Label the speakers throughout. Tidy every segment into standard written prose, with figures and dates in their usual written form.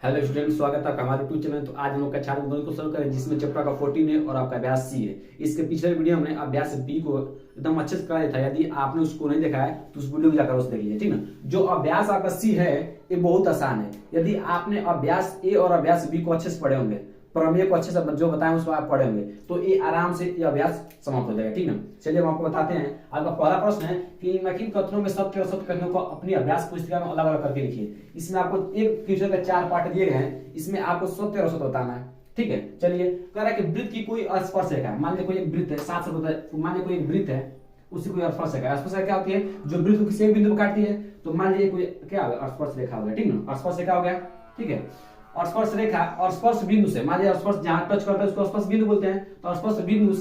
Speaker 1: Hello student, स्वागत है आपका हमारे यूट्यूब चैनल। तो आज हम लोग का छात्र गणित को सॉल्व करें, जिसमें चैप्टर का 14 है और आपका अभ्यास सी है। इसके पिछले वीडियो में अभ्यास बी को एकदम अच्छे से कराया था। यदि आपने उसको नहीं देखा है तो उस वीडियो को जाकर उसे देख लीजिए, ठीक ना। जो अभ्यास आपका सी है ये बहुत आसान है। यदि आपने अभ्यास ए और अभ्यास बी को अच्छे से पढ़े होंगे, प्रमेय को अच्छे से जो बताएं उसको आप पढ़े होंगे, तो ये आराम से ये अभ्यास समाप्त हो जाएगा, ठीक ना। चलिए हम आपको बताते हैं। आपका पहला प्रश्न है कि निम्नलिखित कथनों में सत्य और असत्य कथनों को अपनी अभ्यास पुस्तिका में अलग अलग करके लिखिए। इसमें आपको एक क्वेश्चन का 4 पार्ट दिए गए हैं, इसमें आपको सत्य और असत्य बताना है, ठीक है। चलिए, कह रहा है कि वृत्त की कोई स्पर्श रेखा है। मान लीजिए कोई एक वृत्त है, 7 से मान लीजिए कोई एक वृत्त है, उसी कोई स्पर्श रेखा। स्पर्श रेखा क्या होती है? जो वृत्त को किसी एक बिंदु पर काटती है। तो मान लीजिए कोई क्या होगा, स्पर्श रेखा हो गया, ठीक ना। स्पर्श रेखा हो गया, ठीक है। और स्पर्श रेखा और स्पर्श बिंदु से, मान लीजिए स्पर्श जहां टच करता है उसको स्पर्श बिंदु बोलते हैं। तो स्पर्श बिंदु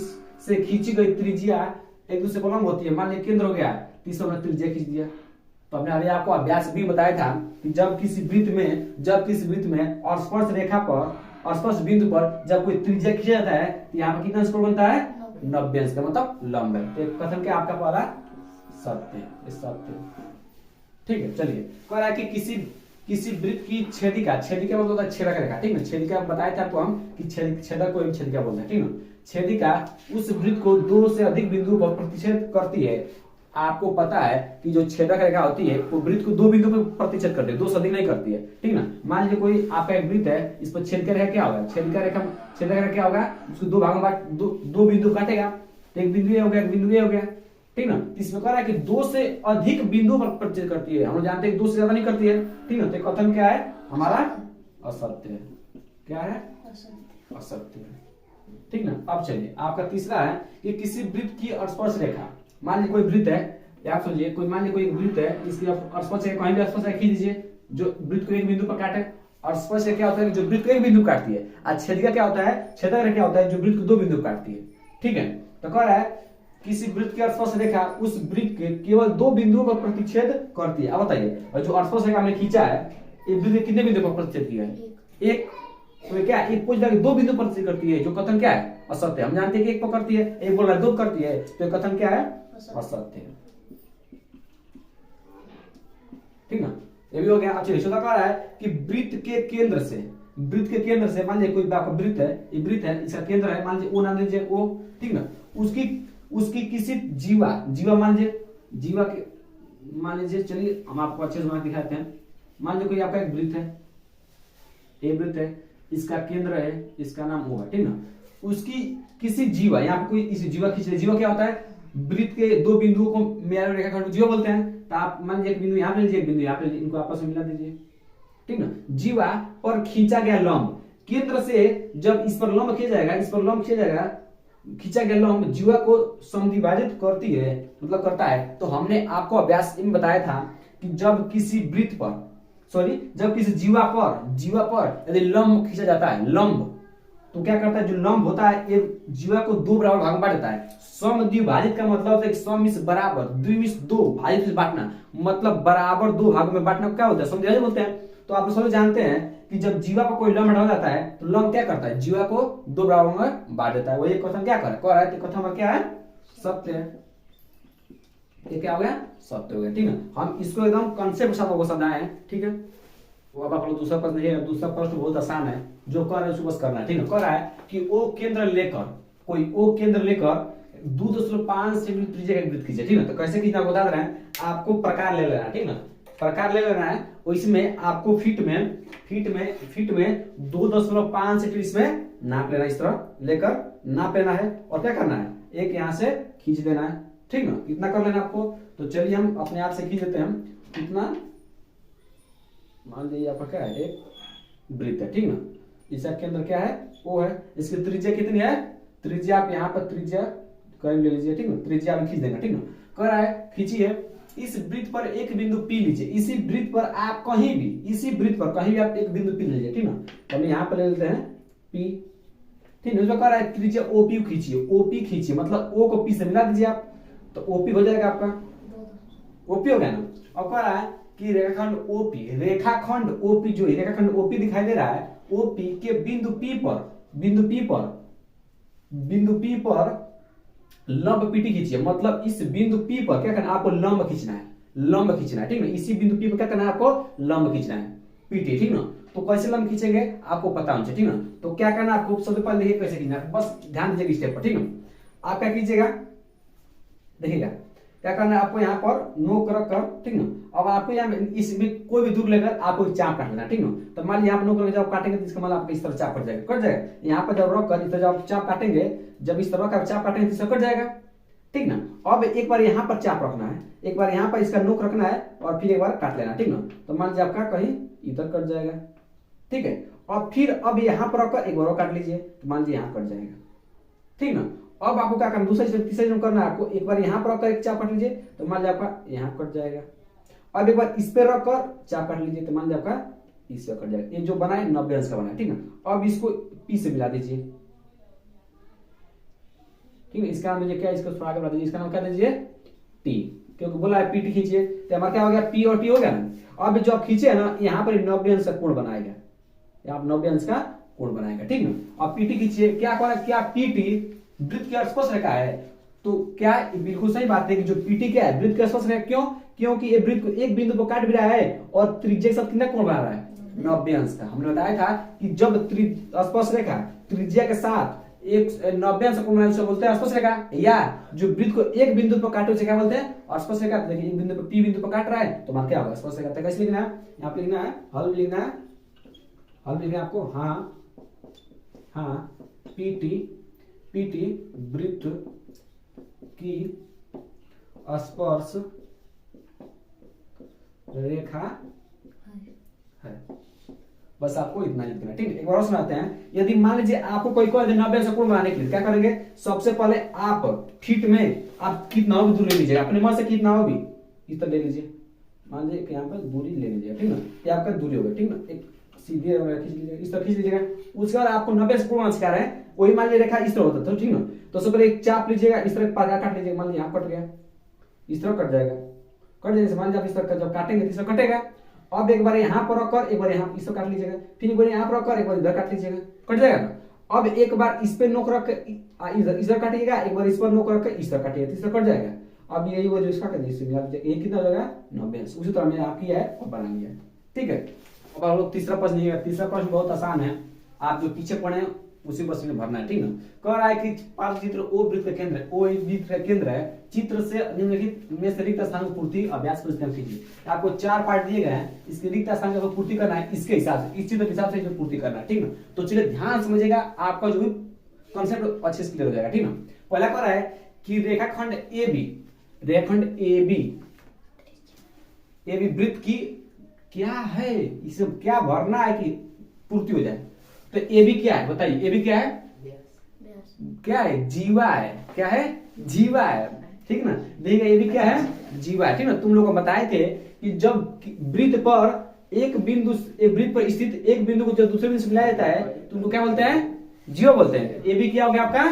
Speaker 1: से खींची गई त्रिज्या एक दूसरे को लंब होती है। मान लीजिए केंद्र हो गया, तीसरा हमने त्रिज्या खींच दिया। तो हमने अभी आपको अभ्यास भी बताया था कि जब किसी वृत्त में और स्पर्श रेखा पर और स्पर्श बिंदु पर जब कोई त्रिज्या खींचा जाता है तो यहाँ पर कितना अंश कोण बनता है? 90 अंश का, मतलब लंब है। तो कथन क्या आपका पहला सत्य, ठीक है। चलिए, कह रहा है कि किसी वृत्त की छेदिका मतलब होता है छेदक रेखा, ठीक ना। छेदिका बताए थे आपको हम कि छेदक को एक छेदिका बोलते हैं, ठीक ना। छेदिका उस वृत्त को 2 से अधिक बिंदु पर प्रतिच्छेद करती है। आपको पता है कि जो छेदक रेखा होती है वो वृत्त को 2 बिंदु पर प्रतिच्छेद करती है, 2 से अधिक नहीं करती है, ठीक ना। मान लीजिए कोई आपका एक वृत्त है, इस पर छेदिका रेखा क्या होगा? छेदिका रेखा क्या होगा? उसको 2 भागों में दो बिंदु काटेगा। एक बिंदु ए हो गया, एक बिंदु ए हो गया, ठीक ना। इसमें कह रहा है कि 2 से अधिक बिंदु पर प्रतिच्छेद करती है। हम जानते हैं 2 से ज्यादा नहीं करती है, ठीक ना। तो कथन क्या है हमारा? असत्य है। क्या है? असत्य है, ठीक ना। अब चलिए, आपका तीसरा है कि किसी वृत्त की स्पर्श रेखा, मान लीजिए कोई वृत्त है, आप समझिए कोई, मान लीजिए कोई वृत्त है, इसकी स्पर्श रेखा कहीं भी स्पर्श रेखा खींच दीजिए जो वृत्त को एक बिंदु पर काटे। और स्पर्श रेखा क्या होता है? जो वृत्त को एक बिंदु काटती है। और छेदिका क्या होता है? छेदक रेखा क्या होता है? जो वृत्त को 2 बिंदु काटती है, ठीक है। तो कह रहा है किसी वृत्त की स्पर्श रेखा उस वृत्त के केवल 2 बिंदुओं पर प्रतिच्छेद करती है। अब बताइए, और जो स्पर्श रेखा हमने खींचा है ये वृत्त कितने बिंदु पर प्रतिच्छेद किया है? एक। तो क्या एक पूछ लगे 2 बिंदु पर प्रतिच्छेद करती है, जो कथन क्या है? असत्य। हम जानते हैं कि एक पर करती है, एक बोल रहा है 2 करती है, तो कथन क्या है? असत्य है, ठीक ना। ये भी हो गया। अब चलिए, कह रहा है कि वृत्त के केंद्र से मान लीजिए कोई आपका वृत्त है, ये वृत्त है, इसका केंद्र है, मान लीजिए ओ, नाम लीजिए ओ, ठीक ना। उसकी किसी जीवा मान लीजिए चलिए हम आपको अच्छे से बना दिखाते हैं। मान लीजिए कोई आपका एक वृत्त है, ये वृत्त है, इसका केंद्र है, इसका नाम ओ है, ठीक ना। उसकी किसी जीवा, यहाँ पे कोई इसी जीवा खींच ले। जीवा क्या होता है? वृत्त के 2 बिंदुओं को मेरा रेखाखंड जीवा बोलते हैं। तो आप मान लीजिए एक बिंदु यहाँ पे लीजिए, एक बिंदु यहाँ पे लीजिए, इनको आपस में मिला दीजिए, ठीक ना। जीवा पर खींचा गया लंब, केंद्र से जब इस पर लंब खींचा गया लंब जीवा को समद्विभाजित करती है, मतलब करता है। तो हमने आपको अभ्यास में बताया था कि जब किसी जीवा पर यदि लंब खींचा जाता है, लंब, तो क्या करता है? जो लंब होता है ये जीवा को 2 बराबर भाग में बांट देता है। समद्विभाजित का मतलब है सम इस बराबर, द्विमिष 2, भाजित से बांटना, मतलब बराबर 2 भागों में बांटना क्या होता है? समद्विभाजित बोलते हैं। तो आप सभी जानते हैं कि जब जीवा पर कोई लंब हटा जाता है तो लंब क्या करता है? जीवा को 2 बराबर में बांट देता है। वही कथन क्या कह रहा है? कथन क्या है? सत्य है। ये क्या हो गया? सत्य हो गया, ठीक है। हम इसको एकदम कंसेप्ट के साथ आपको समझाए हैं, ठीक है। वो अब आप लोग दूसरा प्रश्न है, दूसरा प्रश्न बहुत आसान है, जो कर रहे हैं उसको बस करना है, ठीक है। कह रहा है कि ओ केंद्र लेकर 2.5 सेंटीमीटर त्रिज्या का वृत्त खींचे, ठीक है। तो कैसे खींचना बता रहे हैं आपको, प्रकार ले लेना है, ठीक ना। प्रकार ले लेना है, और इसमें आपको फीट में 2.5 सेंटीमीटर इसमें नाप लेना, इस तरह लेकर नाप लेना है। और क्या करना है? एक यहां से खींच देना है, ठीक ना। इतना कर लेना आपको। तो चलिए हम अपने आप से खींच देते हैं। कितना? मान लीजिए आपका क्या है? एक वृत्त है, ठीक ना। इसका केंद्र क्या है? ओ है। इसकी त्रिज्या कितनी है? त्रिज्या आप यहाँ पर त्रिज्या कर ले लीजिए, ठीक ना। त्रिज्या आप खींच देना, ठीक ना। कह रहा है खींचिए। इस वृत्त पर एक बिंदु P लीजिए। इसी वृत्त पर आप कहीं भी आप एक बिंदु P लीजिए, ठीक ना। तो हम यहाँ पर ले लेते हैं P, ठीक है। कह रहा है त्रिज्या OP खींचिए, मतलब O को P से मिला दीजिए आप, तो OP हो जाएगा आपका। OP हो गया ना। अब कह रहा है कि रेखाखंड OP जो है, रेखाखंड OP दिखाई दे रहा है, OP के बिंदु P पर लंब PT खींचिए। मतलब इस बिंदु P पर क्या करना है? आपको लंब खींचना है, ठीक ना। इसी बिंदु P पर क्या करना है? आपको लंब खींचना है, PT, ठीक ना। तो कैसे लंब खींचेंगे आपको पता होना चाहिए, ठीक ना। तो क्या करना आपको, सबसे पहले देखिए कैसे खींचना, बस ध्यान दीजिएगा स्टेप पर, ठीक ना। आप क्या कीजिएगा, देखिएगा क्या करना है आपको, यहाँ पर नोक रख कर, ठीक ना। अब आपको यहाँ इसमें कोई भी दूर लेकर आपको चाप काट लेना, ठीक ना। तो मान लीजिए यहाँ पर नोक रख जब काटेंगे तो इसका मतलब आपका इस तरह चाप कट जाएगा, कट जाएगा। यहाँ पर जब रख कर इस तरह जब चाप काटेंगे, जब इस तरह का चाप काटेंगे तो इसका कट जाएगा, ठीक ना। अब एक बार यहाँ पर चाप रखना है, एक बार यहाँ पर इसका नोक रखना है और फिर एक बार काट लेना, ठीक ना। तो मान लीजिए आपका कहीं इधर कट जाएगा, ठीक है। और फिर अब यहाँ पर रखकर एक बार और काट लीजिए, तो मान लीजिए यहाँ कट जाएगा, ठीक ना। अब आपको क्या करना, दूसरा स्टेप तीसरा स्टेप करना है आपको, एक बार यहाँ पर रखकर एक चाप काट लीजिए, तो मान लीजिए आपका यहाँ कट जाएगा। अब एक बार इस पे रखकर चाप काट लीजिए, तो मान लीजिए आपका इस पे कट जाएगा। ये जो बना है 90 अंश का बना है, ठीक ना। अब इसको पी से मिला दीजिए, ठीक है। इसका नाम दीजिए क्या, इसको थोड़ा आगे बढ़ा दीजिए, इसका नाम क्या दीजिए टी, क्योंकि बोला है पीटी खींचिए, तो हमारा क्या हो गया, पी और टी हो गया ना। अब जो आप खींचे है ना, यहाँ पर 90 अंश का कोण बनाएगा, आप 90 अंश का कोण बनाएगा, ठीक ना। अब पीटी खींचिए, क्या कहा, क्या पीटी वृत्त के स्पर्श रेखा है, तो क्या बिल्कुल सही बात है कि जो पीटी क्या है, वृत्त के स्पर्श रेखा। क्यों, क्योंकि ये वृत्त को एक बिंदु पर काट भी रहा है और त्रिज्या के साथ कितना कोण बना रहा है, 90 अंश का। हमने बताया था कि जब स्पर्श रेखा त्रिज्या के साथ एक 90 अंश कोण बनाए उसे बोलते हैं स्पर्श रेखा, या जो वृत्त को एक बिंदु पर काटे उसे क्या बोलते हैं, स्पर्श रेखा। देखिए एक बिंदु पर पी बिंदु पर काट रहा है तो मान क्या होगा, स्पर्श रेखा। कैसे लिखना है, यहाँ पे लिखना है, हल लिखना है, हल लिखना है आपको, हाँ हाँ, पीटी, पीटी वृत्त की स्पर्श रेखा है। बस आपको इतना लिखना है, ठीक है। एक बार और सुनाते हैं, यदि मान लीजिए आपको कोई 90 अंश कोण बनाने के लिए क्या करेंगे, सबसे पहले आप फीट में आप कितना भी दूर ले लीजिएगा, अपने मन से कितना हो भी इस तरह ले लीजिए, मान लीजिए यहाँ पर दूरी ले लीजिएगा, ठीक ना। ये आपका दूरी होगा, ठीक ना। एक सीधे खींच लीजिएगा, इस तरह खींच लीजिएगा। उसके बाद आपको 90 अंश कोण सिखा रहे हैं, वही मान लीजिए रेखा इस तरह होता था, ठीक ना। तो सबसे पहले एक चाप लीजिएगा, इस तरह पारा काट लीजिएगा, मान लीजिए यहाँ कट गया, इस तरह कट जाएगा, कट जाने से मान लीजिए आप इस तरह जब काटेंगे इस तरह कटेगा। अब एक बार यहाँ पर रखकर एक बार यहाँ इस तरह काट लीजिएगा, फिर एक बार यहाँ पर रखकर एक बार इधर काट लीजिएगा, कट जाएगा ना। अब एक बार इस पे नोक रख इधर काटिएगा, एक बार इस पर नोक रख इस तरह काटिएगा, इस तरह कट जाएगा। अब यही वो जो इसका कर दीजिए, ये कितना हो जाएगा, 90 अंश। उसी तरह मैंने आप किया है और बना लिया है, ठीक है। अब हम लोग तीसरा प्रश्न नहीं है, तीसरा प्रश्न बहुत आसान है, आप जो पीछे पढ़े उसी प्रश्न में भरना है, ठीक ना। कह रहा है कि पार्श्वचित्र ओ वृत्त का केंद्र है, ओ एक वृत्त का केंद्र है, चित्र से निम्नलिखित में से रिक्त स्थान की पूर्ति अभ्यास परिश्रम कीजिए। आपको 4 पार्ट दिए गए हैं, इसके रिक्त स्थान की पूर्ति करना है, इसके हिसाब से, इस चित्र के हिसाब से जो पूर्ति करना है, ठीक ना। तो चलिए ध्यान समझिएगा, आपका जो भी कॉन्सेप्ट अच्छे से क्लियर हो जाएगा, ठीक ना। पहला कह रहा है कि रेखाखंड ए बी, रेखाखंड ए बी वृत्त की क्या है, इसे क्या भरना है कि पूर्ति हो जाए। तो ए बी क्या है बताइए, ए बी क्या है, क्या है, जीवा है, क्या है, जीवा है, ठीक ना। देखिए ए बी क्या है, जीवा है, ठीक ना। तुम लोग को बताए थे कि जब वृत्त पर एक बिंदु, वृत्त पर स्थित एक बिंदु को जब दूसरे बिंदु से मिलाया जाता है तो उनको क्या बोलते हैं, जीवा बोलते हैं। ए बी क्या हो गया आपका,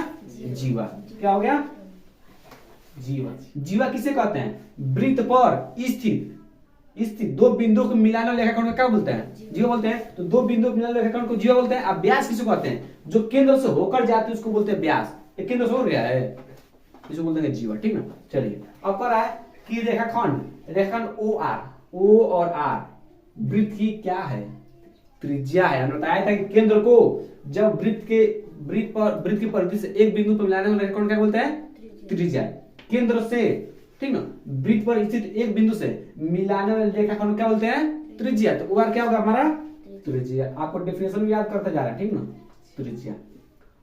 Speaker 1: जीवा, क्या हो गया, जीवा। जीवा किसे कहते हैं, वृत्त पर स्थित दो बिंदुओं को मिलाने वाले रेखाखंड को क्या बोलते हैं, जीवा बोलते हैं। तो दो बिंदुओं को मिलाने वाले रेखाखंड को जीवा बोलते हैं। अब व्यास किसे कहते हैं, जो केंद्र से होकर जाते हैं उसको बोलते हैं व्यास। एक केंद्र से हो गया है, इसको बोलते हैं जीवा, ठीक ना। चलिए अब कह रहा है कि रेखाखंड ओ आर, ओ और आर वृत्त की क्या है, त्रिज्या है। हमने बताया था कि केंद्र को जब वृत्त की परिधि से एक बिंदु पर मिलाने वाले रेखाखंड क्या बोलते हैं, त्रिज्या। केंद्र से, ठीक ना, वृत्त पर स्थित एक बिंदु से मिलाने वाले रेखाखंड क्या बोलते हैं, त्रिज्या। तो ओआर क्या होगा हमारा, त्रिज्या। आपको डेफिनेशन याद करते जा रहा है, ठीक ना, त्रिज्या।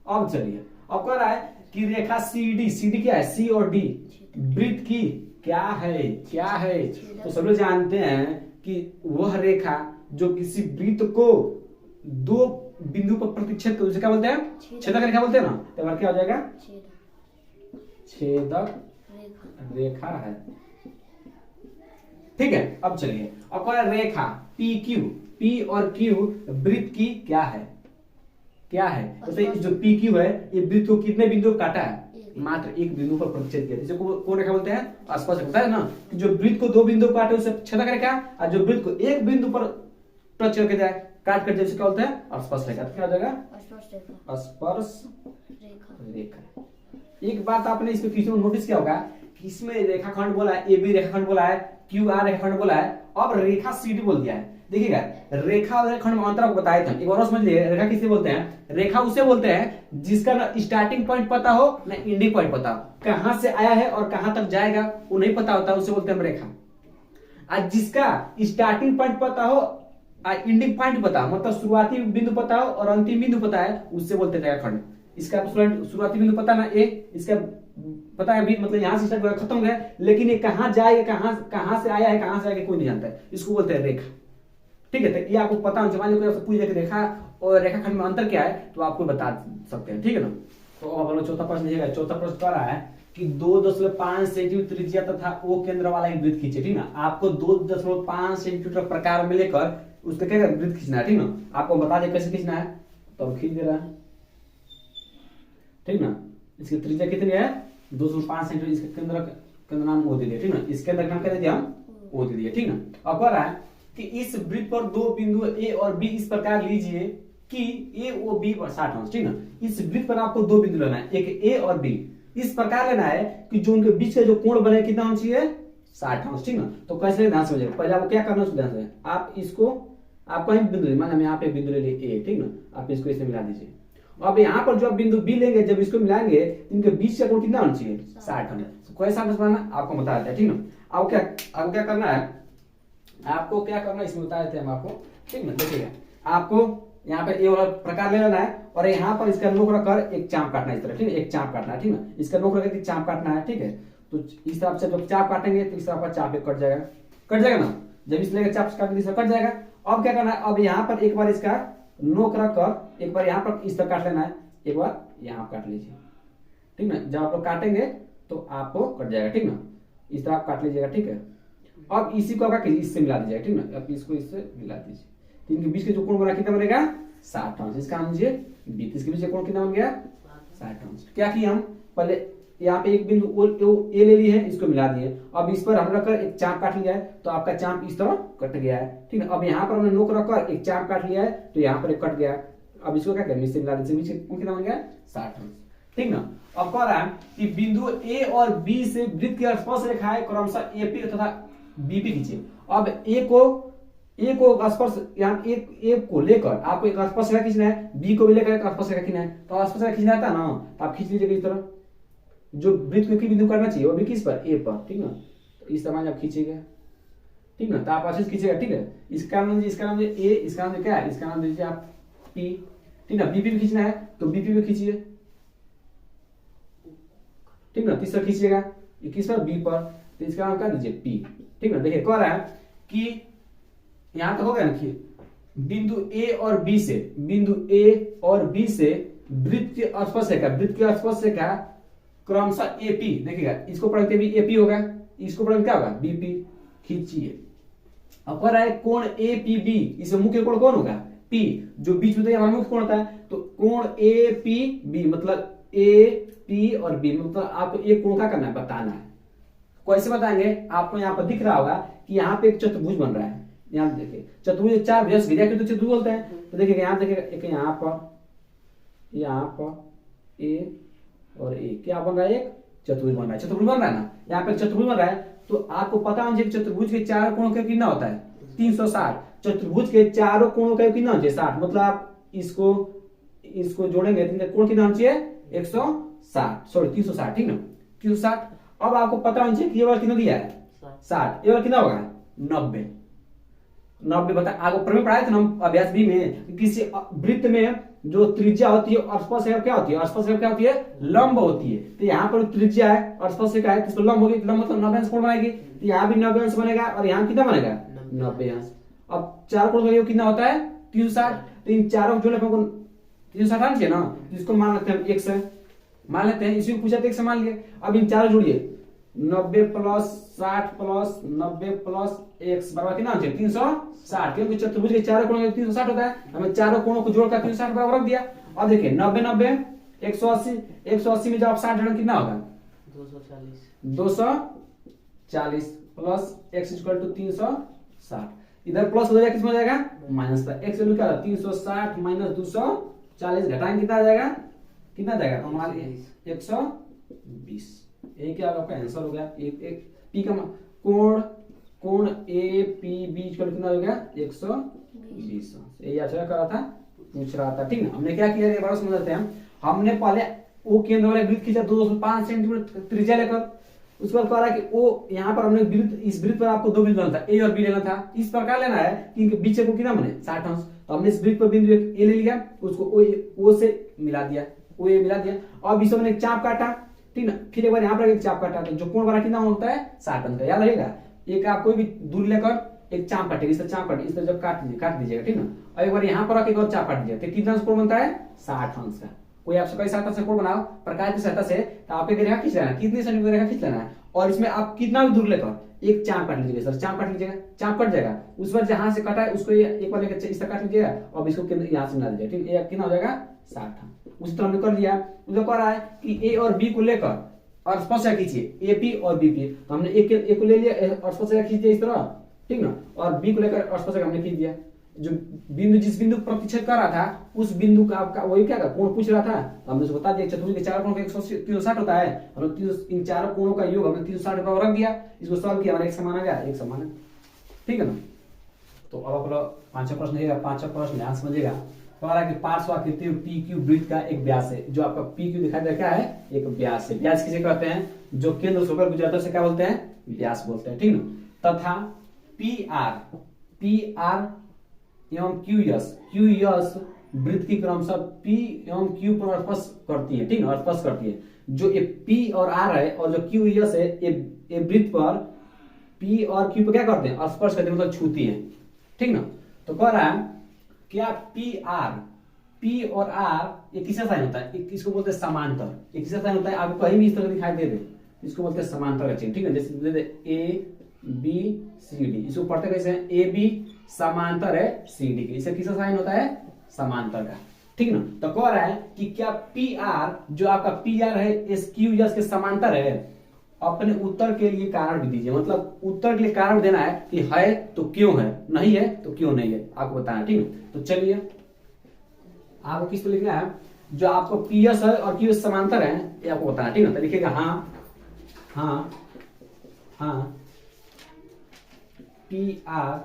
Speaker 1: अब चलिए अब कह रहा है कि रेखा सीडी क्या है, सी और डी वृत्त की क्या है, क्या है। तो सब लोग जानते हैं कि वह रेखा जो किसी वृत्त को दो बिंदु पर प्रतिच्छेद कर उसे क्या बोलते हैं, छेदक रेखा बोलते हैं ना। तो क्या हो जाएगा, छेदक रेखा है, ठीक है। अब चलिए अब कह रहा है रेखा पी क्यू, पी और क्यू वृत्त की क्या है, क्या है। तो जो पी क्यू है ये वृत्त को कितने बिंदु काटा है, मात्र एक बिंदु पर प्रतिच्छेद किया। जिसे कौन रेखा बोलते हैं, स्पर्श रेखा है ना। जो वृत्त को दो बिंदु काटे उसे छेदक रेखा, और जो वृत्त को एक बिंदु पर टच करके जाए, काट कर जैसे क्या बोलते हैं, स्पर्श रेखा। क्या हो जाएगा, स्पर्श रेखा। एक बात आपने इसमें किसी नोटिस किया होगा कि इसमें रेखाखंड बोला है, ए बी रेखाखंड बोला है, क्यू आर रेखाखंड बोला है, अब रेखा सीडी बोल दिया है। देखिएगा रेखा और रेखाखंड में अंतर आपको बताए थे, एक और समझ लिए। रेखा किसे बोलते हैं? रेखा उसे बोलते हैं जिसका ना स्टार्टिंग पॉइंट पता हो ना एंडिंग पॉइंट पता हो, कहां से आया है और कहां तक जाएगा वो नहीं पता होता, उसे बोलते हैं हम रेखा। आज जिसका स्टार्टिंग पॉइंट पता हो एंडिंग पॉइंट पता हो, मतलब शुरुआती बिंदु पता हो और अंतिम बिंदु पता है, उससे बोलते हैं रेखाखंड। इसका शुरुआती बिंदु पता ना ए, इसका पता है बी, मतलब यहां से स्टार्ट हुआ खत्म हो गया, लेकिन ये कहां जाएगा, कहां से आया है कहां से आएगा कोई नहीं जानता है, इसको बोलते हैं रेखा। ठीक है, तो ये आपको पता होना चाहिए। कोई आपसे पूछ दे रेखा और रेखाखंड में अंतर क्या है तो आपको बता सकते हैं। ठीक है ना। तो अब हम लोग चौथा प्रश्न देखिएगा। चौथा प्रश्न कह रहा है कि 2.5 सेंटीमीटर त्रिज्या तथा ओ केंद्र वाला एक वृत्त खींचे। ठीक ना, आपको 2.5 सेंटीमीटर प्रकार में लेकर उसका क्या वृत्त खींचना है। ठीक ना, आपको बता दे कैसे खींचना है, तो अब खींच दे रहा है। ठीक ना, इसकी त्रिज्या कितनी है? 2.5 सेंटीमीटर। इसके केंद्र नाम ओ दे दिया। ठीक ना, इसके अंदर नाम क्या दे दिया हम? ओ दे दिया। ठीक ना, अब कह रहा है कि इस वृत्त पर दो बिंदु ए और बी इस प्रकार लीजिए कि ए ओ बी पर 60 अंश। ठीक ना, इस वृत्त पर आपको दो बिंदु लेना है, एक ए और बी, इस प्रकार लेना है कि जो उनके बीच का जो कोण बने कितना अंश है? 60 अंश। ठीक ना, तो कैसे ध्यान से समझिए। पहले आपको क्या करना है ध्यान से, आप इसको आप कहीं बिंदु ले, मान यहाँ पे बिंदु ले लिए ए। ठीक ना, आप इसको इससे मिला दीजिए। अब यहाँ पर जो आप बिंदु बी लेंगे, जब इसको मिलाएंगे इनके बीच का कोण कितना अंश है? 60 अंश। कैसा अंश बनाना आपको बता देते हैं। ठीक ना, अब क्या करना है, आपको क्या करना है इसमें बता देते हैं हम आपको। ठीक ना, देखिएगा आपको यहाँ पे ए वाला प्रकार ले लेना है और यहाँ पर इसका नोक रखकर एक चाप काटना है इस तरह। ठीक है, एक चाप काटना है। ठीक ना, इसका नोक रखकर चाप काटना है। ठीक है, तो इस तरह से जब चाप काटेंगे तो इस तरह पर चाप एक कट जाएगा ना, जब इस लेकर चाप काटेंगे इस तरह कट जाएगा। अब क्या करना है, अब यहाँ पर एक बार इसका नोक रखकर एक बार यहाँ पर इस तरह काट लेना है, एक बार यहाँ काट लीजिए। ठीक ना, जब आप लोग काटेंगे तो आपको कट जाएगा। ठीक ना, इस तरह आप काट लीजिएगा। ठीक है, अब इसी को आप इससे मिला दीजिएगा। ठीक ना, अब इसको इससे मिला दीजिए, तो इनके बीच के जो कोण बना कितना बनेगा? 60 अंश। इसका नाम लीजिए बी। इसके बीच का कोण कितना बन गया? 60 अंश। क्या किया हम, पहले यहाँ पे एक बिंदु ए ले लिए है, इसको मिला दिए। अब इस पर हम रखकर एक चाप काट लिया है, तो आपका चाप इस तरह कट गया है। ठीक है, अब यहाँ पर हमने नोक रखकर एक चाप काट लिया है, तो यहाँ पर एक कट गया। अब इसको क्या करें, इससे मिला दीजिए, बीच कोण कितना बन गया? 60 अंश। ठीक ना, अब कह रहा है कि बिंदु ए और बी से वृत्त की स्पर्श रेखाएं क्रमशः एपी तथा बीपी खींचे। अब ए को स्पर्श यहाँ एक को लेकर आपको एक स्पर्श रेखा खींचना है, बी को भी लेकर एक स्पर्श रेखा खींचना है। तो स्पर्श रेखा खींचना आता है ना, तो आप खींच लीजिएगा इस तरह। जो वृत्त को बिंदु करना चाहिए वो भी किस पर? ए पर। ठीक ना, तो इस तरह आप खींचेगा। ठीक ना, तो आप अच्छे से खींचेगा। ठीक है, इसका नाम ए, इसका नाम क्या है? इसका नाम दीजिए आप पी। ठीक ना, बीपी भी खींचना है तो बीपी भी खींचिए। ठीक ना, तीसरा खींचिएगा, ये किस पर? बी पर, तो इसका नाम क्या दीजिए? पी। ठीक ना, देखिए कह रहा है कि यहां तक हो गया ना कि बिंदु ए और बी से वृत्त की स्पर्श रेखा क्रमशः एपी, देखिएगा इसको पढ़ते भी एपी होगा, इसको पढ़ते क्या होगा? बीपी। खींचिए। अब कह रहा है कोण एपीबी, इसमें मुख्य कोण कौन होगा? पी। जो बीच में हमारा मुख्य कोण होता है, तो कोण एपीबी मतलब ए पी और बी, मतलब आपको एक कोण का करना है, बताना है। कैसे बताएंगे, आपको यहाँ पर दिख रहा होगा कि यहाँ पे एक चतुर्भुज बन रहा है। यहाँ देखिए चतुर्भुज 4 भुजा के तो चतुर्भुज बोलते हैं। तो देखिएगा यहाँ देखिएगा एक यहाँ पर ए और ए क्या बन रहा है? एक चतुर्भुज बन रहा है। चतुर्भुज बन रहा है ना, यहाँ पे चतुर्भुज बन रहा है। तो आपको पता होना चाहिए चतुर्भुज के चारों कोणों का कितना होता है? 360। चतुर्भुज के चारों कोणों का कितना होना चाहिए? 60। मतलब आप इसको जोड़ेंगे तो कोण कितना होना चाहिए? 360। ठीक ना, 360। अब आपको पता होना चाहिए कि ये वाला कितना दिया है? 60। ये वाला कितना होगा? 90 बता। आपको प्रमेय पढ़ाए थे ना अभ्यास बी में, किसी वृत्त में जो त्रिज्या होती है और स्पर्श रेखा क्या होती है? स्पर्श रेखा क्या होती है? लंब होती है। तो यहाँ पर त्रिज्या है और स्पर्श रेखा है, तो लंब होगी, लंब मतलब 90 अंश कोण बनाएगी। तो यहाँ भी 90 अंश बनेगा और यहाँ कितना बनेगा? 90 अंश। अब चार कोण का योग कितना होता है? 360। तो इन चारों को जोड़ने पर 360 अंश है ना, इसको मान लेते हैं 1 से, मान लेते हैं, इसी को पूछा 1 से मान लिए। अब इन चारों जोड़िए, 90 प्लस 60 प्लस 90 प्लस x बराबर कितना होता है? 360। क्योंकि चतुर्भुज के चारों कोणों 360 होता है, हमें चारों कोणों को जोड़कर 360 बराबर रख दिया। अब देखिए 90 90 180 में जब आप 60 जोड़ेंगे कितना होगा? 240 प्लस x इक्वल टू 360। इधर प्लस हो जाएगा, किस में जाएगा? माइनस का। x वैल्यू क्या है? 360 माइनस 240 घटाएंगे कितना आ जाएगा? कितना जाएगा हमारे? 120। एक क्या आपका आंसर हो गया। एक पी का कोण कोण ए पी बी कितना हो गया 120 अंश। ये याद कर रहा था, पूछ रहा था, ठीक ना। हमने क्या किया एक बार समझ लेते हैं। हमने पहले ओ केंद्र वाले वृत्त खींचा 205 सेंटीमीटर त्रिज्या लेकर, उसके बाद कह रहा है कि ओ यहाँ पर हमने वृत्त, इस वृत्त पर आपको दो बिंदु लेना था, ए और बी लेना था। इस प्रकार लेना है कि इनके बीच को कितना बने 60 अंश। तो हमने इस वृत्त पर बिंदु एक ए ले लिया, उसको ओ से मिला दिया, ओ ए मिला दिया। अब इस हमने एक चाप काटा, ठीक ना। फिर एक बार यहाँ पर एक चाप काटा, तो जो कोण बना कितना होता है 60 अंश का, याद रहेगा। एक आप कोई भी दूरी लेकर एक चाप काटेगा, इस तरह चाप काटिए, इस तरह जब काट दीजिएगा, ठीक ना। और एक बार यहाँ पर आके एक और चाप काट दीजिएगा, तो कितना कोण बनता है 60 अंश का। कोई आपसे कई सहायता से कोण बनाओ प्रकाश की सहायता से, तो आपको रेखा खींच लेना है, कितनी सेंटीमीटर रेखा खींच लेना है। और इसमें आप कितना भी दूर लेकर एक चाप काट लीजिएगा, सर चाप काट लीजिएगा, चाप कट जाएगा। उस पर जहां से कटा है उसको एक बार लेकर इस तरह काट लीजिएगा, और इसको यहाँ से मिला दीजिएगा, ठीक। ये कितना हो जाएगा 60। उसी तरह हमने कर लिया। उसको कह रहा है कि ए और बी को लेकर और स्पर्शरेखा खींचिए, ए पी और बी पी। तो हमने ए को ले लिया और स्पर्शरेखा खींच दिया इस तरह, ठीक ना। और बी को लेकर और स्पर्शरेखा हमने खींच दिया। जो बिंदु जिस बिंदु प्रतिच्छेद कर रहा था उस बिंदु का आपका वही क्या कोण पूछ रहा था, हमने उसको बता दिया चतुर्भुज के चारों कोणों का 360 होता है। हमने इन चारों कोणों का योग हमने 360 का रख दिया, इसको सॉल्व किया, हमारा एक समान आ गया, एक समान है, ठीक है ना। तो अब आप पांचवा प्रश्न है, पांचवा प्रश्न ध्यान समझिएगा। कह रहा है कि पार्श्वाकृति पी क्यू वृत्त का एक व्यास है। जो आपका पी क्यू दिखाई दे रहा है एक व्यास है। व्यास किसे कहते हैं, जो केंद्र से होकर गुजरता है क्या बोलते हैं, व्यास बोलते हैं, ठीक ना। तथा पी आर एवं क्यू यस वृत्त की क्रमशः पी एवं क्यू पर स्पर्श करती है, ठीक ना, स्पर्श करती है। जो ये पी और आर है और जो क्यू यस है, ये वृत्त पर पी और क्यू पर क्या करते हैं, स्पर्श करते हैं, मतलब छूती है, ठीक ना। तो कह रहा है क्या पी और आर ये किसका साइन होता है, इसको बोलते हैं समांतर। ये किसका साइन होता है, आपको कहीं भी इस तरह दिखाई दे दे, इसको बोलते हैं समांतर का चिन्ह, ठीक है। जैसे दे ए बी सी डी, इसको पढ़ते कैसे हैं, ए बी समांतर है सी डी के, इसे किसका साइन होता है, समांतर का, ठीक ना। तो कह रहा है कि क्या पी आर जो आपका पी आर है एस क्यू यस के समांतर है। अपने उत्तर के लिए कारण भी दीजिए, मतलब उत्तर के लिए कारण देना है कि है तो क्यों है, नहीं है तो क्यों नहीं है, आपको बताना, ठीक है। तो चलिए आपको किस पर लिखना है, जो आपको पी एस है और क्यू एस समांतर है ये आपको बताना, ठीक है। तो लिखिएगा हाँ पी आर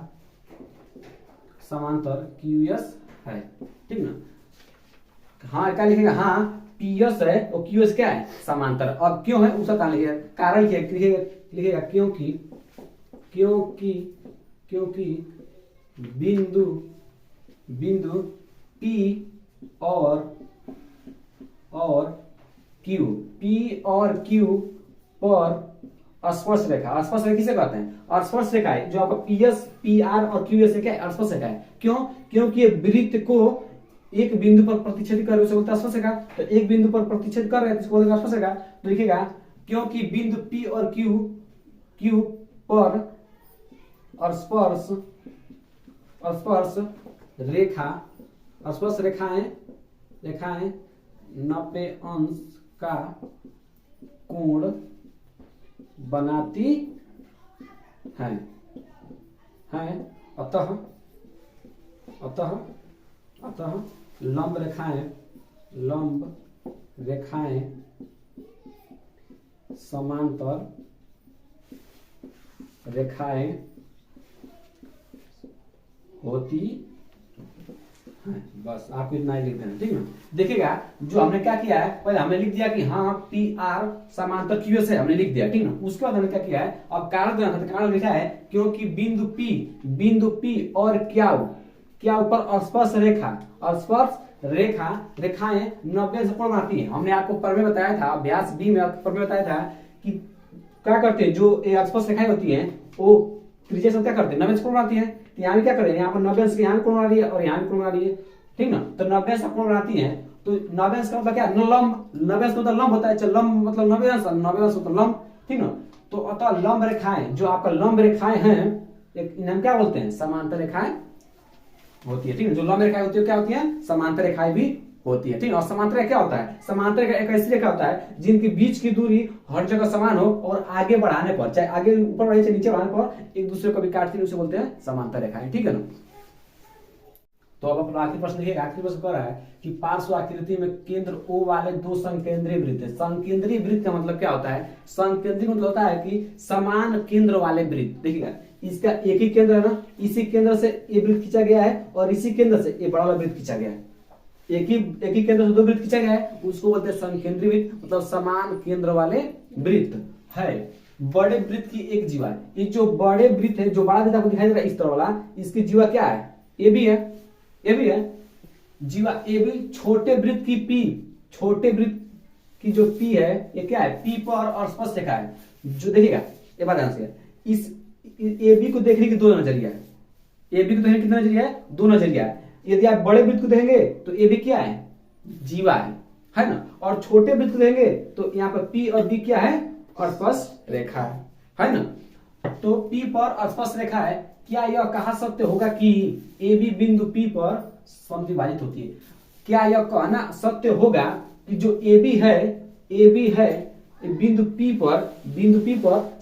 Speaker 1: समांतर क्यू एस है, ठीक ना। हाँ क्या लिखेगा, हाँ पी एस है और क्यू एस क्या है, समांतर। अब क्यों है उसका कारण लिखिएगा, कारण लिखिएगा क्योंकि बिंदु पी और क्यू पर स्पर्श रेखा किसे कहते हैं, स्पर्श रेखा है। जो आपका पी आर और क्यू एस क्या है, स्पर्श रेखा है। क्यों, क्योंकि ये वृत्त को एक बिंदु पर प्रतिच्छेद कर रहे हैं, बोलते हैं स्पर्श रेखा। तो एक बिंदु पर प्रतिच्छेद कर रहे हैं, इसको बोलते हैं स्पर्श रेखा। तो लिखिएगा क्योंकि बिंदु पी और क्यू पर स्पर्श रेखाएं 90 अंश का कोण बनाती हैं, अतः लंब रेखाएं समांतर रेखाएं होती हैं। बस आपको इतना ही लिख देना, ठीक है। देखिएगा जो हमने क्या किया है, पहले हमने लिख दिया कि हाँ पी आर समांतर क्यू एस है, हमने लिख दिया, ठीक ना। उसके बाद हमने क्या किया है, अब कारण देना था, तो कारण लिखा है क्योंकि बिंदु पी और क्या ऊपर स्पर्श रेखाएं 90 से कोण बनाती है। हमने आपको प्रमेय बताया था, अभ्यास बी में आपको प्रमेय बताया था कि क्या करते हैं, जो स्पर्श रेखाएं होती हैं वो त्रिज्या से क्या करते हैं, 90 से कोण बनाती है। तो यहाँ भी क्या करें, यहाँ पर 90 से यहाँ भी कोण बना रही है और यहाँ भी कोण बना रही है, ठीक ना। तो 90 से कोण बनाती है, तो 90 का मतलब क्या, लंब, 90 का मतलब लंब होता है, लंब मतलब 90 मतलब लंब, ठीक ना। तो अतः लंब रेखाएं, जो आपका लंब रेखाएं हैं, इन्हें क्या बोलते हैं, समांतर रेखाएं होती है, ठीक है। जो लंब रेखाएं होती है क्या होती है, समांतर रेखाएं भी होती है, ठीक है। और समांतर रेखा क्या होता है, समांतर रेखा एक ऐसी रेखा होता है जिनके बीच की दूरी हर जगह समान हो और आगे बढ़ाने पर, चाहे आगे ऊपर बढ़े चाहे नीचे बढ़ाने पर एक दूसरे को भी काटती है, उसे बोलते हैं समांतर रेखाएं, ठीक है ना। तो अब अपना आखिरी प्रश्न देखिए, आखिरी प्रश्न कह रहा है कि पार्श्व आकृति में केंद्र O वाले दो संकेंद्रीय वृत्त है। संकेंद्रीय वृत्त का मतलब क्या होता है, संकेंद्रीय मतलब होता है कि समान केंद्र वाले वृत्त। देखिएगा इसका एक ही केंद्र है ना, इसी केंद्र से ये वृत्त खींचा गया है और इसी केंद्र से ये बड़ा वाला वृत्त खींचा गया है। एक ही केंद्र से दो वृत्त खींचा गया है, उसको बोलते हैं समकेंद्री वृत्त, मतलब समान केंद्र वाले वृत्त है। बड़े वृत्त की एक जीवा है, ये जो बड़े वृत्त है, जो बड़ा वृत्त आपको दिखाई दे रहा है इस तरह वाला, इसकी जीवा क्या है? ए बी है, ए बी है जीवा ए बी। छोटे वृत्त की पी, छोटे वृत्त की जो पी है ये क्या है? पी पर और स्पर्श रेखा है। जो देखिएगा ये बात ध्यान से, इस ए बी को देखने की दो नजरिया है, ए बी को देखने कितना नजरिया है? दो नजरिया है। यदि आप बड़े वृत्त को देखेंगे तो ए बी क्या है? जीवा है ना, और छोटे वृत्त को देखेंगे तो यहाँ पर पी और बी क्या है? स्पर्श रेखा है ना। तो पी पर स्पर्श रेखा है, क्या यह कहा सत्य होगा कि ए बी बिंदु पी पर समद्विभाजित होती है? क्या यह कहना सत्य होगा कि जो ए बी है बिंदु पी पर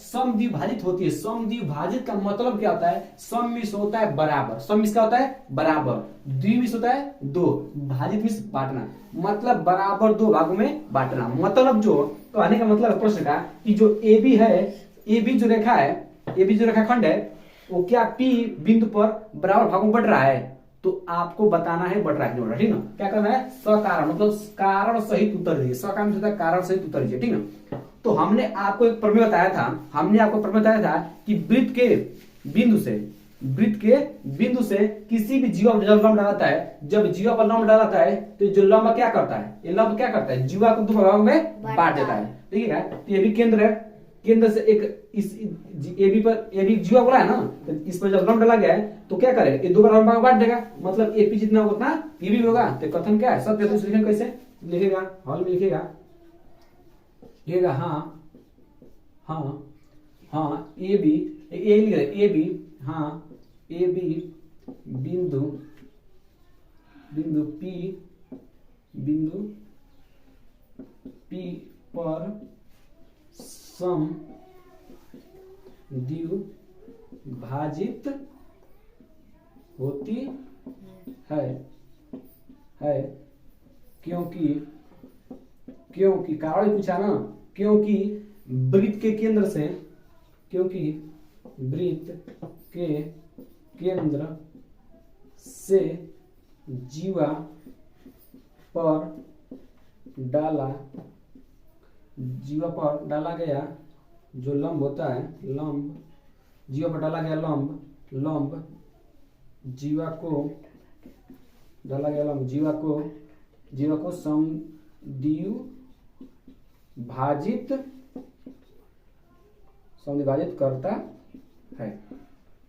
Speaker 1: समद्विभाजित होती है? समद्विभाजित का मतलब क्या होता है? सममिश होता है बराबर, सममिश क्या होता है? बराबर। द्विमिश होता है दो, भाजित मिश बांटना, मतलब बराबर दो भागों में बांटना। मतलब जो कहने का मतलब प्रश्न का कि जो ए बी है, ए बी जो रेखा है, ए बी जो रेखाखंड है वो क्या पी बिंदु पर बराबर भागों में बढ़ रहा है? तो आपको बताना है बढ़ रहा है कि नहीं बढ़ रहा है, ठीक ना। क्या करना है? सकारण, मतलब कारण सहित उत्तर दीजिए। सकारण होता है कारण सहित उत्तर दीजिए, ठीक ना। तो हमने आपको एक प्रमेय बताया था, कि वृत्त के बिंदु से किसी भी जीवा पर जब लंब डालता है, जब जीवा पर लंब डालता है तो जो लंब क्या करता है? ये लंब क्या करता है? जीवा को दो भागों में बांट देता है, ठीक है। तो ये भी केंद्र है, केंद्र से एक इस ए बी जीवा बोला है ना, तो इस पर जब लंब डाला गया है तो क्या करेगा? ये दो बार लंब बांट देगा, मतलब एपी जितना होगा उतना पीबी भी होगा। तो कथन क्या है? सत्य। तो लिखेंगे कैसे? लिखेगा हॉल में लिखेगा हाँ ए बी, ए बी हाँ ए बी बिंदु पी पर समद्विभाजित होती है क्योंकि कारण पूछा ना, क्योंकि वृत्त के केंद्र से जीवा पर डाला गया जो लंब होता है, जीवा पर डाला गया लंब जीवा को समद्विभाजित करता है,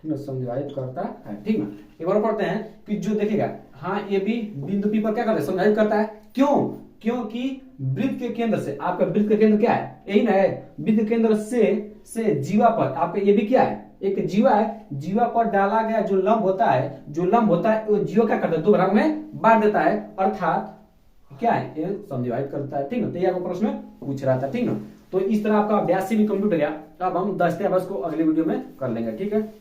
Speaker 1: ठीक ना, समद्विभाजित करता है, ठीक ना। एक बार पढ़ते हैं कि जो देखेगा हाँ ए बी बिंदु पी पर क्या करता है? समद्विभाजित करता है। क्योंकि वृत्त के केंद्र से, आपका वृत्त का केंद्र क्या है? यही ना है। वृत्त के केंद्र से जीवा पर, आपका ये भी क्या है? एक जीवा है, जीवा पर डाला गया जो लंब होता है वो जीवा क्या करता है? दो भाग में बांट देता है, अर्थात क्या है? ये समद्विभाजित करता है, ठीक ना। तो ये आपको प्रश्न पूछ रहा था, ठीक ना। तो इस तरह आपका 82 भी कंप्लीट हो गया। अब हम 10 अभ्यास को अगले वीडियो में कर लेंगे, ठीक है।